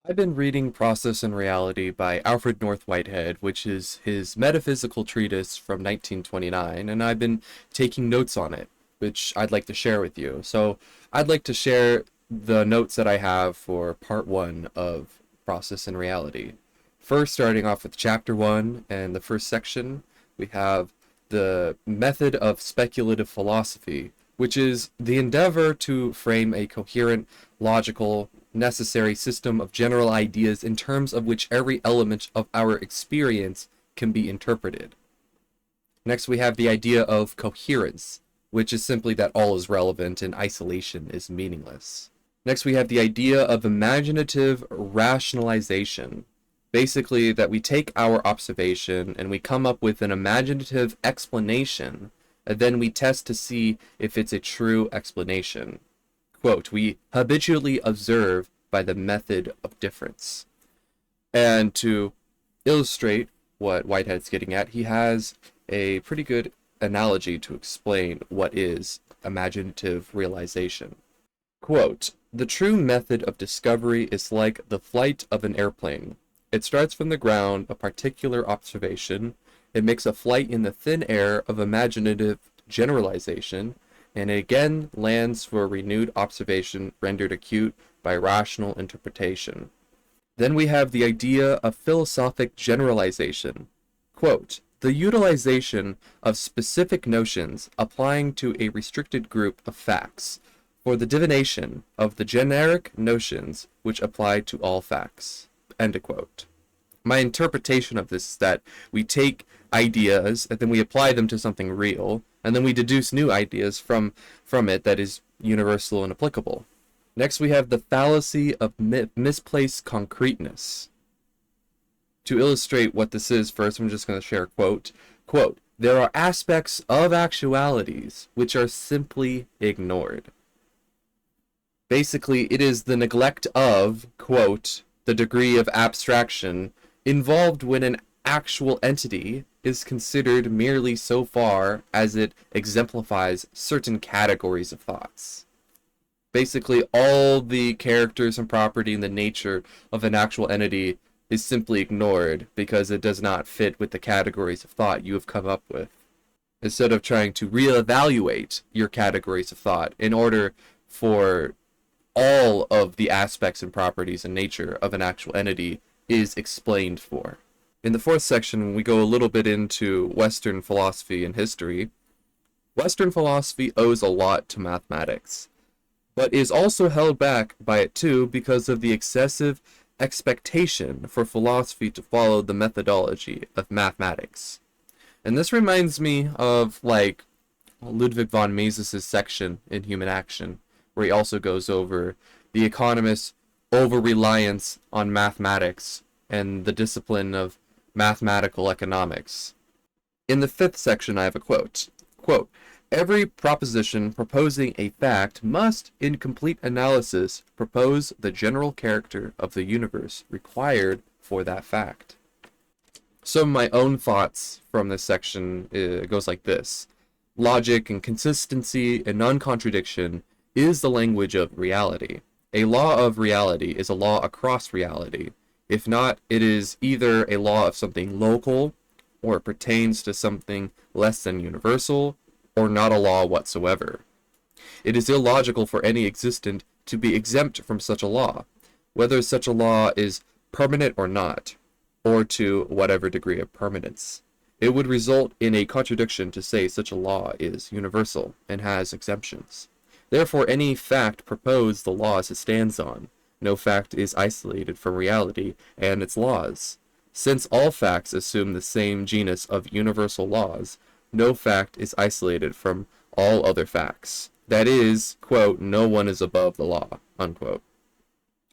I've been reading Process and Reality by Alfred North Whitehead, which is his metaphysical treatise from 1929, and I've been taking notes on it, which I'd like to share with you. So I'd like to share the notes that I have for part one of Process and Reality. First, starting off with chapter one and the first section, we have the method of speculative philosophy, which is the endeavor to frame a coherent, logical, necessary system of general ideas in terms of which every element of our experience can be interpreted. Next, we have the idea of coherence, which is simply that all is relevant and isolation is meaningless. Next, we have the idea of imaginative rationalization. Basically, that we take our observation and we come up with an imaginative explanation, and then we test to see if it's a true explanation. Quote, we habitually observe by the method of difference. And to illustrate what Whitehead's getting at, he has a pretty good analogy to explain what is imaginative realization. Quote, the true method of discovery is like the flight of an airplane. It starts from the ground, a particular observation. It makes a flight in the thin air of imaginative generalization, and it again lands for a renewed observation rendered acute by rational interpretation. Then we have the idea of philosophic generalization. Quote, the utilization of specific notions applying to a restricted group of facts for the divination of the generic notions which apply to all facts. End quote. My interpretation of this is that we take ideas and then we apply them to something real, and then we deduce new ideas from it that is universal and applicable. Next, we have the fallacy of misplaced concreteness. To illustrate what this is, first I'm just going to share a quote. Quote, there are aspects of actualities which are simply ignored. Basically, it is the neglect of, quote, the degree of abstraction involved when an actual entity is considered merely so far as it exemplifies certain categories of thoughts. Basically, all the characters and property and the nature of an actual entity is simply ignored because it does not fit with the categories of thought you have come up with. Instead of trying to reevaluate your categories of thought in order for all of the aspects and properties and nature of an actual entity is explained for. In the fourth section, we go a little bit into Western philosophy and history. Western philosophy owes a lot to mathematics, but is also held back by it too because of the excessive expectation for philosophy to follow the methodology of mathematics. And this reminds me of like Ludwig von Mises's section in Human Action, where he also goes over the economist's over-reliance on mathematics and the discipline of mathematical economics. In the fifth section, I have a quote. Quote, every proposition proposing a fact must, in complete analysis, propose the general character of the universe required for that fact. Some of my own thoughts from this section goes like this. Logic and consistency and non-contradiction is the language of reality. A law of reality is a law across reality. If not, it is either a law of something local, or it pertains to something less than universal, or not a law whatsoever. It is illogical for any existent to be exempt from such a law, whether such a law is permanent or not, or to whatever degree of permanence. It would result in a contradiction to say such a law is universal and has exemptions. Therefore, any fact proposed the laws it stands on. No fact is isolated from reality and its laws. Since all facts assume the same genus of universal laws, no fact is isolated from all other facts. That is, quote, no one is above the law, unquote.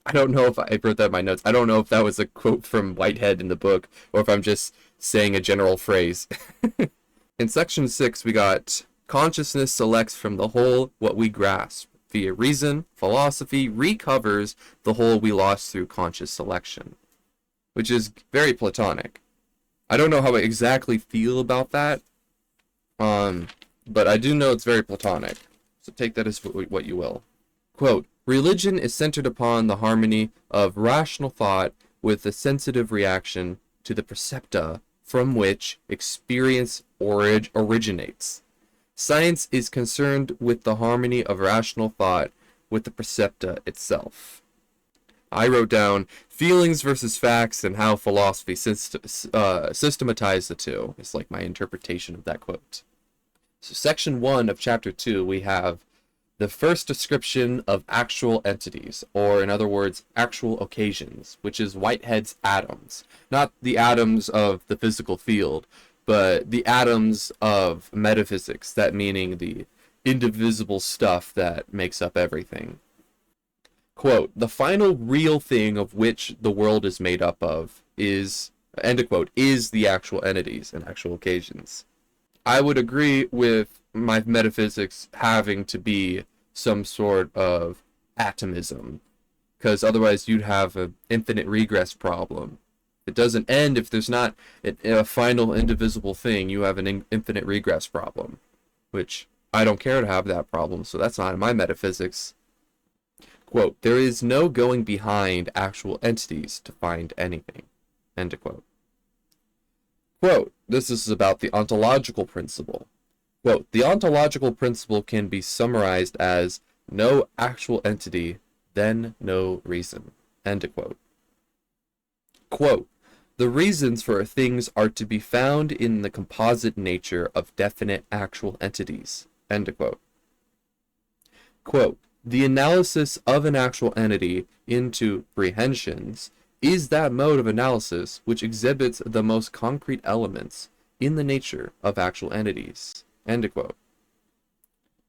I don't know if I wrote that in my notes. I don't know if that was a quote from Whitehead in the book, or if I'm just saying a general phrase. In section 6, we got consciousness selects from the whole what we grasp. Via reason, philosophy recovers the whole we lost through conscious selection, which is very Platonic. I don't know how I exactly feel about that, but I do know it's very Platonic, so take that as what you will. Quote, Religion is centered upon the harmony of rational thought with the sensitive reaction to the percepta from which experience originates. Science is concerned with the harmony of rational thought with the percepta itself. I wrote down feelings versus facts and how philosophy systematized the two. It's like my interpretation of that quote. So section 1 of chapter 2, we have the first description of actual entities, or in other words, actual occasions, which is Whitehead's atoms. Not the atoms of the physical field, but the atoms of metaphysics, that meaning the indivisible stuff that makes up everything. Quote, the final real thing of which the world is made up of is, end of quote, is the actual entities and actual occasions. I would agree with my metaphysics having to be some sort of atomism, because otherwise you'd have an infinite regress problem. It doesn't end if there's not a final indivisible thing. You have an infinite regress problem, which I don't care to have that problem, so that's not in my metaphysics. Quote, there is no going behind actual entities to find anything. End of quote. Quote, this is about the ontological principle. Quote, the ontological principle can be summarized as no actual entity, then no reason. End of quote. Quote, the reasons for things are to be found in the composite nature of definite actual entities. End of quote. Quote, the analysis of an actual entity into prehensions is that mode of analysis which exhibits the most concrete elements in the nature of actual entities. End of quote.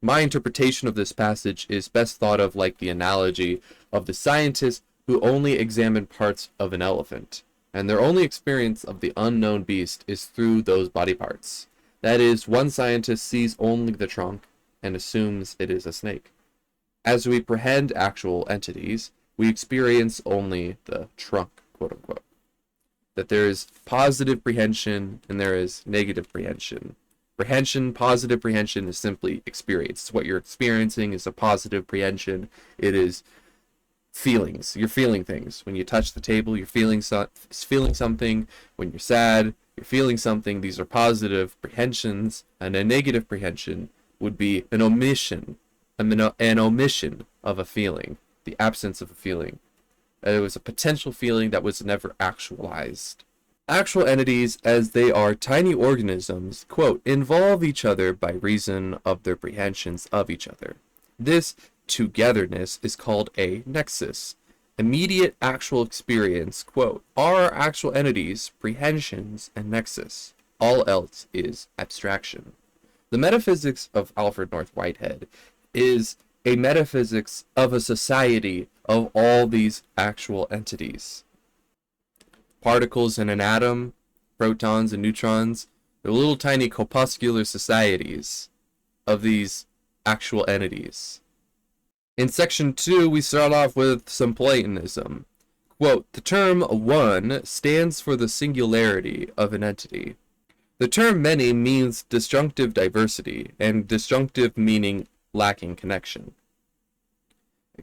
My interpretation of this passage is best thought of like the analogy of the scientist who only examined parts of an elephant, and their only experience of the unknown beast is through those body parts. That is, one scientist sees only the trunk and assumes it is a snake. As we prehend actual entities, we experience only the trunk, quote unquote. That there is positive prehension and there is negative prehension. Positive prehension is simply experience. What you're experiencing is a positive prehension. It is feelings. You're feeling things. When you touch the table, you're feeling something. When you're sad, you're feeling something. These are positive prehensions. And a negative prehension would be an omission of a feeling, the absence of a feeling. It was a potential feeling that was never actualized. Actual entities, as they are tiny organisms, quote, involve each other by reason of their prehensions of each other. This togetherness is called a nexus. Immediate actual experience, quote, are actual entities, prehensions, and nexus. All else is abstraction. The metaphysics of Alfred North Whitehead is a metaphysics of a society of all these actual entities. Particles in an atom, protons and neutrons, they're little tiny corpuscular societies of these actual entities. In section 2, we start off with some Platonism. Quote, the term one stands for the singularity of an entity. The term many means disjunctive diversity, and disjunctive meaning lacking connection.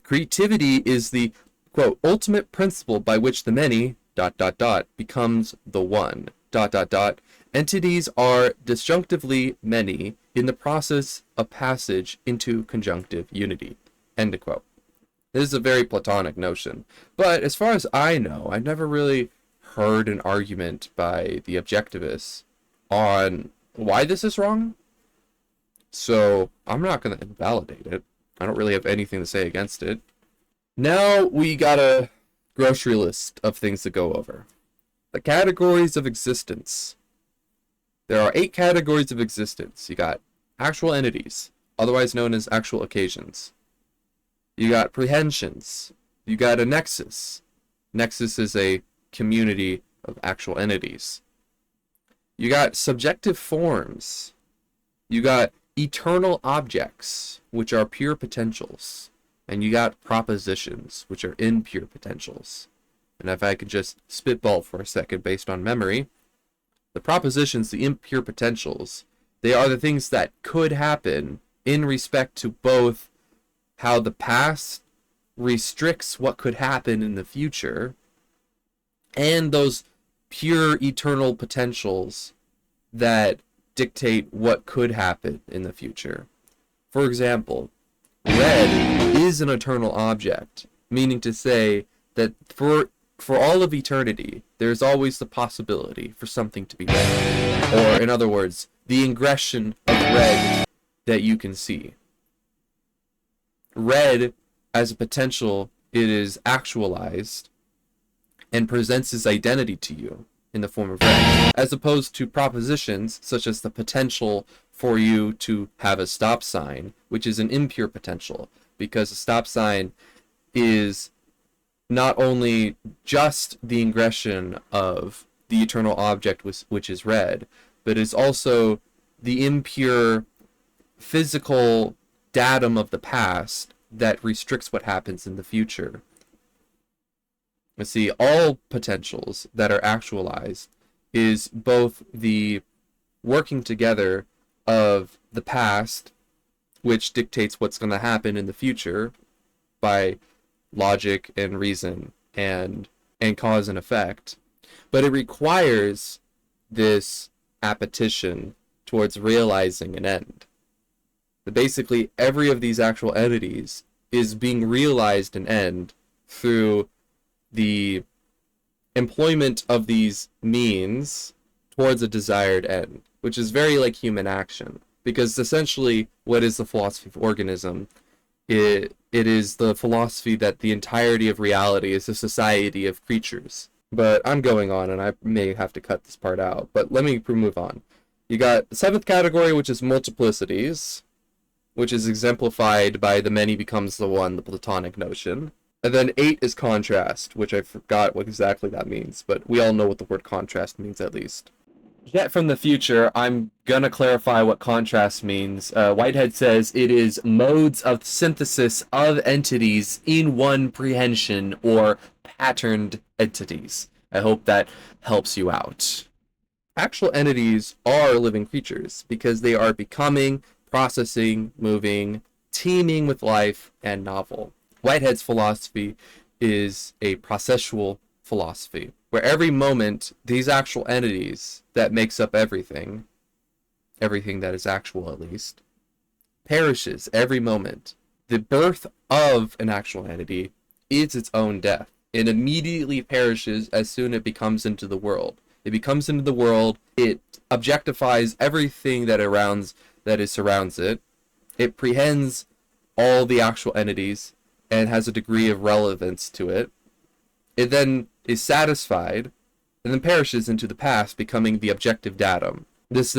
Creativity is the, quote, ultimate principle by which the many, ... becomes the one, ... Entities are disjunctively many in the process of passage into conjunctive unity. End of quote. This is a very Platonic notion, but as far as I know, I've never really heard an argument by the objectivists on why this is wrong. So I'm not going to invalidate it. I don't really have anything to say against it. Now we got a grocery list of things to go over. The categories of existence. There are 8 categories of existence. You got actual entities, otherwise known as actual occasions. You got prehensions. You got a nexus. Nexus is a community of actual entities. You got subjective forms. You got eternal objects, which are pure potentials. And you got propositions, which are impure potentials. And if I could just spitball for a second based on memory, the propositions, the impure potentials, they are the things that could happen in respect to both how the past restricts what could happen in the future, and those pure eternal potentials that dictate what could happen in the future. For example, red is an eternal object, meaning to say that for all of eternity, there's always the possibility for something to be red. Or, in other words, the ingression of red that you can see. Red, as a potential, it is actualized and presents its identity to you in the form of red, as opposed to propositions such as the potential for you to have a stop sign, which is an impure potential, because a stop sign is not only just the ingression of the eternal object which is red, but is also the impure physical datum of the past that restricts what happens in the future. You see, all potentials that are actualized is both the working together of the past, which dictates what's going to happen in the future by logic and reason and cause and effect, but it requires this appetition towards realizing an end. But basically, every of these actual entities is being realized an end through the employment of these means towards a desired end, which is very like human action, because essentially what is the philosophy of organism? It is the philosophy that the entirety of reality is a society of creatures. But I'm going on, and I may have to cut this part out, but let me move on. You got the seventh category, which is multiplicities, which is exemplified by the many becomes the one, the Platonic notion. And then 8 is contrast, which I forgot what exactly that means, but we all know what the word contrast means at least. Yet from the future, I'm gonna clarify what contrast means. Whitehead says it is modes of synthesis of entities in one prehension or patterned entities. I hope that helps you out. Actual entities are living creatures because they are becoming, processing, moving, teeming with life, and novel. Whitehead's philosophy is a processual philosophy, where every moment, these actual entities that makes up everything that is actual at least, perishes every moment. The birth of an actual entity is its own death. It immediately perishes as soon as it becomes into the world. It becomes into the world, it objectifies everything that surrounds it. It prehends all the actual entities and has a degree of relevance to it. It then is satisfied and then perishes into the past, becoming the objective datum. This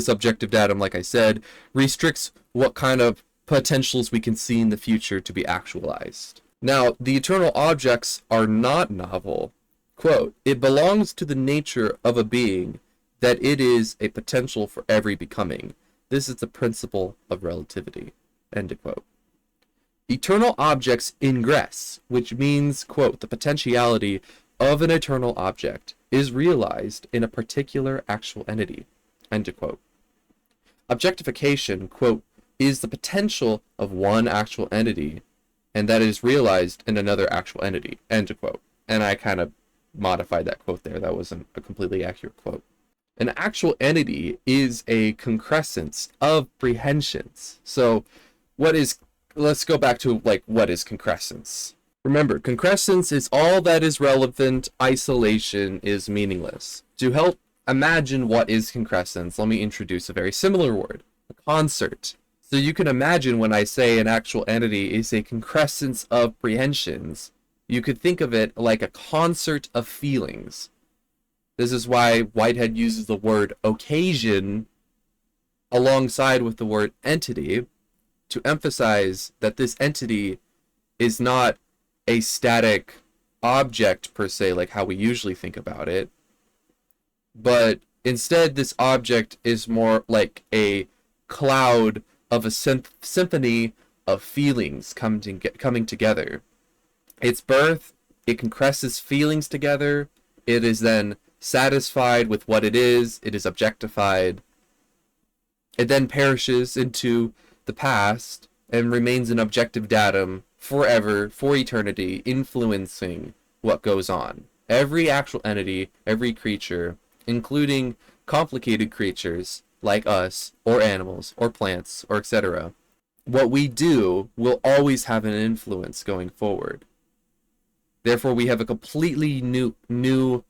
objective datum, like I said, restricts what kind of potentials we can see in the future to be actualized. Now, the eternal objects are not novel. Quote, it belongs to the nature of a being that it is a potential for every becoming. This is the principle of relativity. End of quote. Eternal objects ingress, which means, quote, the potentiality of an eternal object is realized in a particular actual entity, end of quote. Objectification, quote, is the potential of one actual entity, and that is realized in another actual entity, end of quote. And I kind of modified that quote there. That wasn't a completely accurate quote. An actual entity is a concrescence of prehensions. So let's go back to what is concrescence. Remember, concrescence is all that is relevant, isolation is meaningless. To help imagine what is concrescence, let me introduce a very similar word, a concert. So you can imagine when I say an actual entity is a concrescence of prehensions, you could think of it like a concert of feelings. This is why Whitehead uses the word occasion alongside with the word entity to emphasize that this entity is not a static object per se, like how we usually think about it, but instead this object is more like a cloud of a symphony of feelings coming together. Its birth, it concresses feelings together, it is then satisfied with what it is objectified, it then perishes into the past and remains an objective datum forever, for eternity, influencing what goes on. Every actual entity, every creature, including complicated creatures like us, or animals, or plants, or etc., what we do will always have an influence going forward. Therefore, we have a completely new,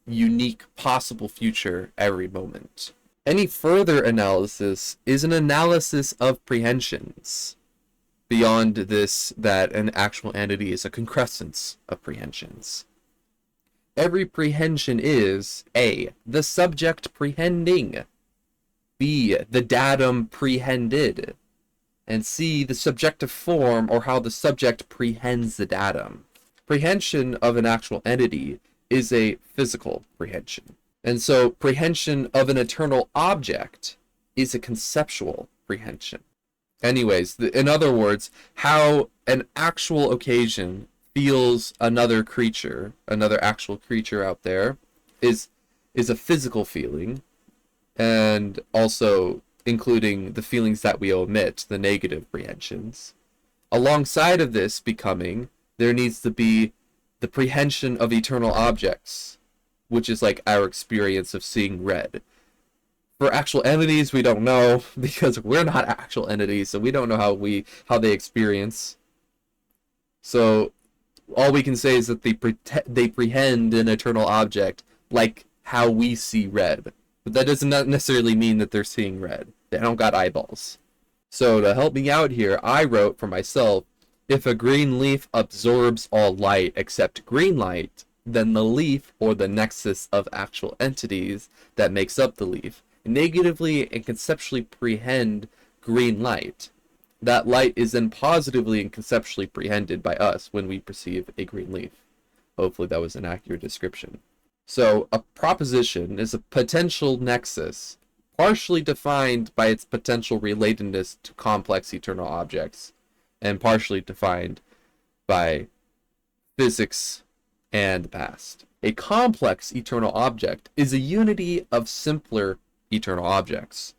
unique, possible future every moment. Any further analysis is an analysis of prehensions. Beyond this, that an actual entity is a concrescence of prehensions. Every prehension is A, the subject prehending, B, the datum prehended, and C, the subjective form or how the subject prehends the datum. Prehension of an actual entity is a physical prehension. And so prehension of an eternal object is a conceptual prehension. Anyways, in other words, how an actual occasion feels another creature, another actual creature out there, is a physical feeling, and also including the feelings that we omit, the negative prehensions. Alongside of this becoming, there needs to be the prehension of eternal objects, which is like our experience of seeing red. For actual entities, we don't know, because we're not actual entities, so we don't know how they experience. So all we can say is that they prehend an eternal object like how we see red. But that does not necessarily mean that they're seeing red. They don't got eyeballs. So to help me out here, I wrote for myself, if a green leaf absorbs all light except green light, then the leaf, or the nexus of actual entities that makes up the leaf, negatively and conceptually prehend green light. That light is then positively and conceptually prehended by us when we perceive a green leaf. Hopefully that was an accurate description. So a proposition is a potential nexus, partially defined by its potential relatedness to complex eternal objects, and partially defined by physics and the past. A complex eternal object is a unity of simpler eternal objects.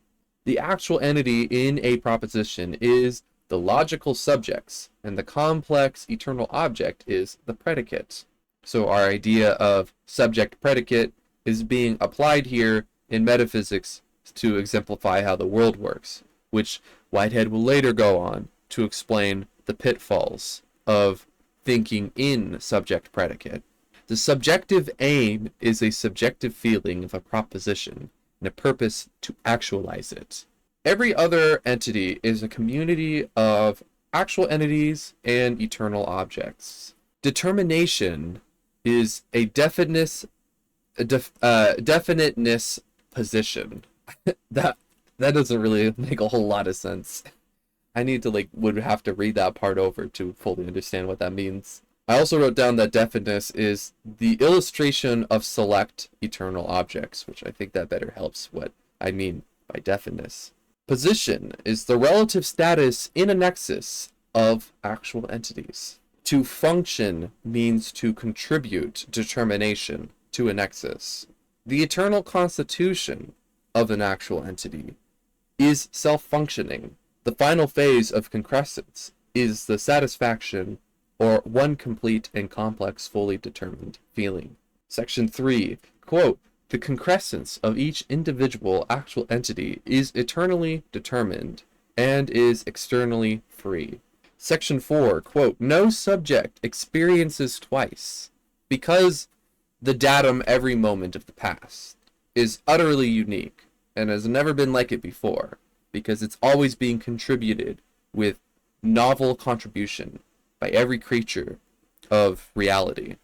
The actual entity in a proposition is the logical subjects, and the complex eternal object is the predicate. So our idea of subject-predicate is being applied here in metaphysics to exemplify how the world works, which Whitehead will later go on to explain the pitfalls of thinking in subject-predicate. The subjective aim is a subjective feeling of a proposition and a purpose to actualize it. Every other entity is a community of actual entities and eternal objects. Determination is a definiteness position. that doesn't really make a whole lot of sense. I need to would have to read that part over to fully understand what that means. I also wrote down that definiteness is the illustration of select eternal objects, which I think that better helps what I mean by definiteness. Position is the relative status in a nexus of actual entities. To function means to contribute determination to a nexus. The eternal constitution of an actual entity is self-functioning. The final phase of concrescence is the satisfaction or one complete and complex fully determined feeling. Section 3, quote, the concrescence of each individual actual entity is eternally determined and is externally free. Section 4, quote, no subject experiences twice because the datum every moment of the past is utterly unique and has never been like it before because it's always being contributed with novel contribution by every creature of reality.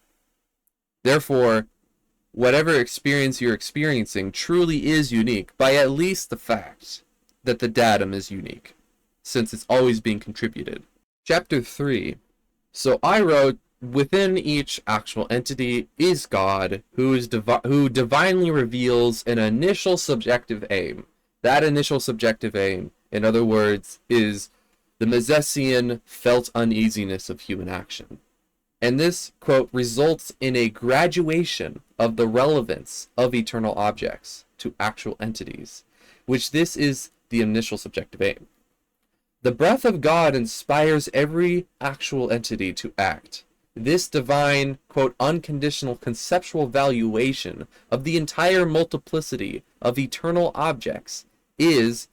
Therefore, whatever experience you're experiencing truly is unique by at least the fact that the datum is unique, since it's always being contributed. Chapter 3. So I wrote, within each actual entity is God, who divinely reveals an initial subjective aim. That initial subjective aim, in other words, is the Misesian felt uneasiness of human action. And this, quote, results in a graduation of the relevance of eternal objects to actual entities, which this is the initial subjective aim. The breath of God inspires every actual entity to act. This divine, quote, unconditional conceptual valuation of the entire multiplicity of eternal objects is,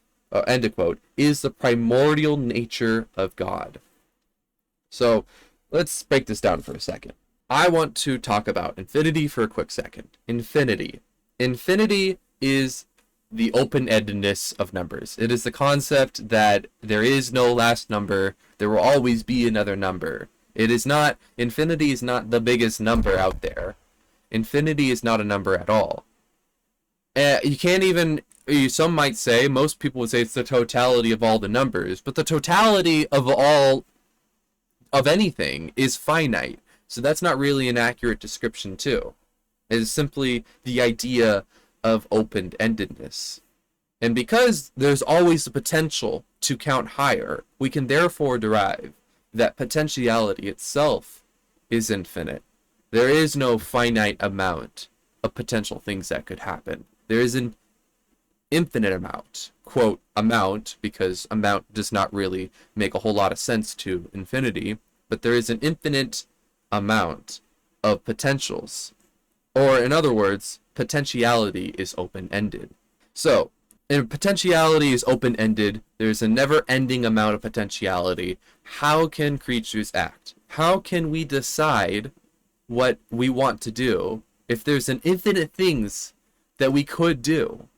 end of quote, is the primordial nature of God. So let's break this down for a second. I want to talk about infinity for a quick second. Infinity. Infinity is the open-endedness of numbers. It is the concept that there is no last number. There will always be another number. It is not, infinity is not the biggest number out there. Infinity is not a number at all. You can't even, some might say, most people would say it's the totality of all the numbers, but the totality of all, of anything is finite. So that's not really an accurate description too. It is simply the idea of open-endedness. And because there's always the potential to count higher, we can therefore derive that potentiality itself is infinite. There is no finite amount of potential things that could happen. There is an infinite amount, quote, amount, because amount does not really make a whole lot of sense to infinity, but there is an infinite amount of potentials. Or in other words, potentiality is open-ended. So, if potentiality is open-ended, there's a never-ending amount of potentiality. How can creatures act? How can we decide what we want to do if there's an infinite things that we could do?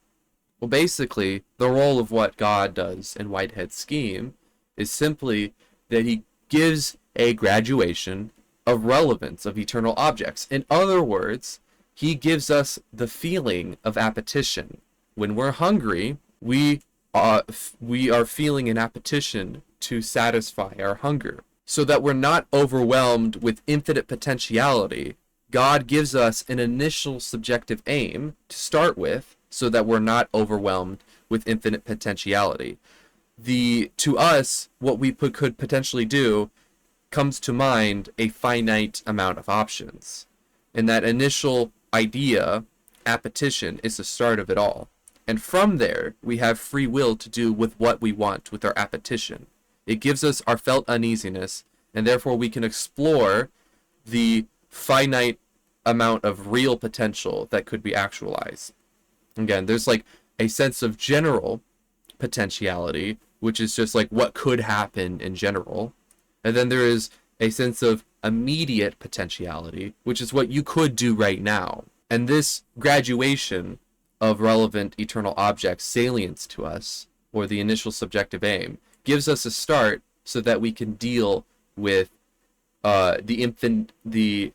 Well, basically, the role of what God does in Whitehead's scheme is simply that he gives a graduation of relevance of eternal objects. In other words, he gives us the feeling of appetition. When we're hungry, we are feeling an appetition to satisfy our hunger. So that we're not overwhelmed with infinite potentiality, God gives us an initial subjective aim to start with, so that we're not overwhelmed with infinite potentiality. To us, what we could potentially do comes to mind a finite amount of options. And that initial idea, appetition, is the start of it all. And from there, we have free will to do with what we want with our appetition. It gives us our felt uneasiness, and therefore we can explore the finite amount of real potential that could be actualized. Again, there's like a sense of general potentiality, which is just like what could happen in general. And then there is a sense of immediate potentiality, which is what you could do right now. And this graduation of relevant eternal objects salience to us, or the initial subjective aim, gives us a start so that we can deal with the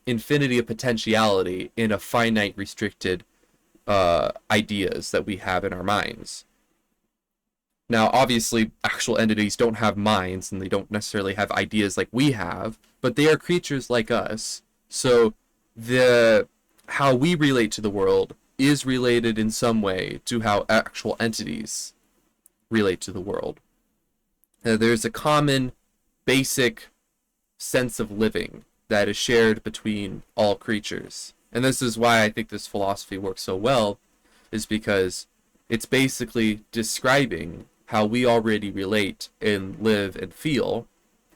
infinity of potentiality in a finite, restricted ideas that we have in our minds. Now, obviously, actual entities don't have minds, and they don't necessarily have ideas like we have, but they are creatures like us. So how we relate to the world is related in some way to how actual entities relate to the world. There's a common, basic sense of living that is shared between all creatures. And this is why I think this philosophy works so well, is because it's basically describing how we already relate and live and feel,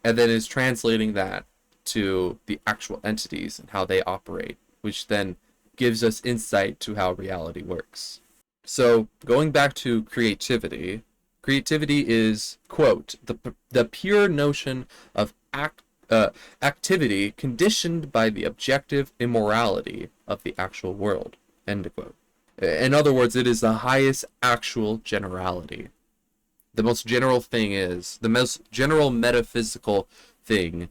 and then is translating that to the actual entities and how they operate, which then gives us insight to how reality works. So, going back to creativity, creativity is, quote, the pure notion of activity conditioned by the objective immorality of the actual world, end quote. In other words, it is the highest actual generality. The most general thing is, the most general metaphysical thing,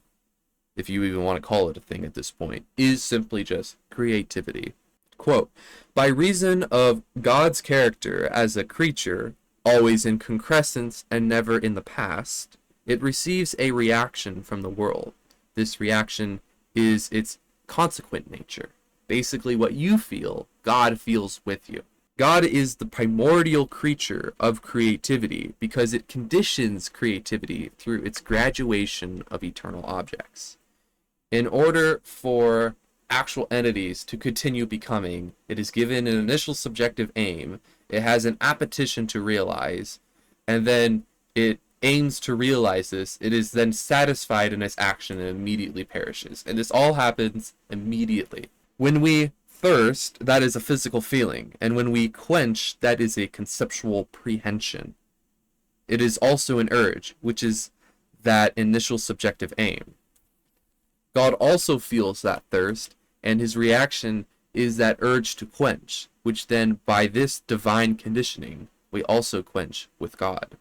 if you even want to call it a thing at this point, is simply just creativity. Quote, by reason of God's character as a creature, always in concrescence and never in the past, it receives a reaction from the world. This reaction is its consequent nature. Basically, what you feel, God feels with you. God is the primordial creature of creativity because it conditions creativity through its graduation of eternal objects. In order for actual entities to continue becoming, it is given an initial subjective aim, it has an appetition to realize, and then it aims to realize this, it is then satisfied in its action and immediately perishes. And this all happens immediately. When we thirst, that is a physical feeling, and when we quench, that is a conceptual prehension. It is also an urge, which is that initial subjective aim. God also feels that thirst, and his reaction is that urge to quench, which then, by this divine conditioning, we also quench with God.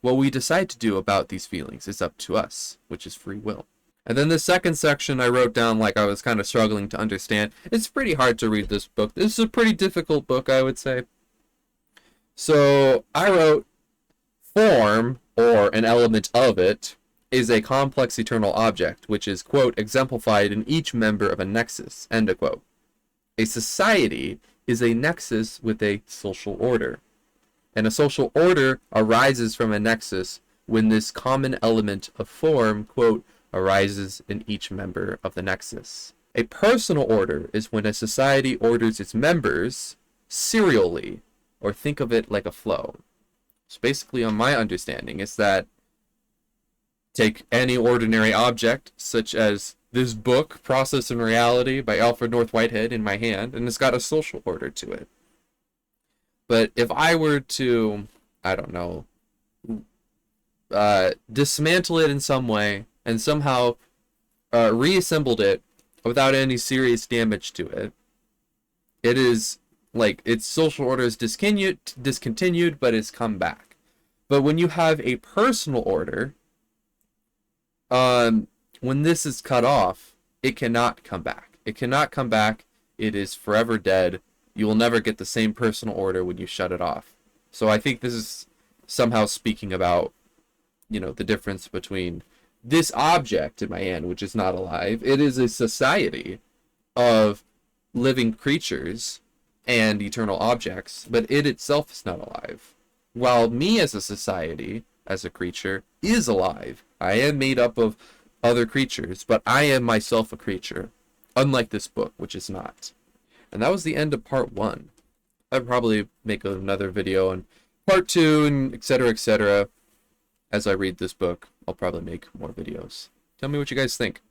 What we decide to do about these feelings is up to us, which is free will. And then the second section I wrote down like I was kind of struggling to understand. It's pretty hard to read this book. This is a pretty difficult book, I would say. So I wrote, form, or an element of it, is a complex eternal object, which is, quote, exemplified in each member of a nexus, end of quote. A society is a nexus with a social order. And a social order arises from a nexus when this common element of form, quote, arises in each member of the nexus. A personal order is when a society orders its members serially, or think of it like a flow. So basically, on my understanding, is that take any ordinary object, such as this book, Process and Reality by Alfred North Whitehead, in my hand, and it's got a social order to it. But if I were to, I don't know, dismantle it in some way and somehow reassembled it without any serious damage to it, it is like its social order is discontinued, but it's come back. But when you have a personal order, when this is cut off, it cannot come back. It cannot come back. It is forever dead. You will never get the same personal order when you shut it off. So I think this is somehow speaking about, you know, the difference between this object in my hand, which is not alive. It is a society of living creatures and eternal objects, but it itself is not alive. While me as a society, as a creature, is alive. I am made up of other creatures, but I am myself a creature, unlike this book, which is not. And that was the end of part 1. I'd probably make another video on part 2 and etc., etc. As I read this book, I'll probably make more videos. Tell me what you guys think.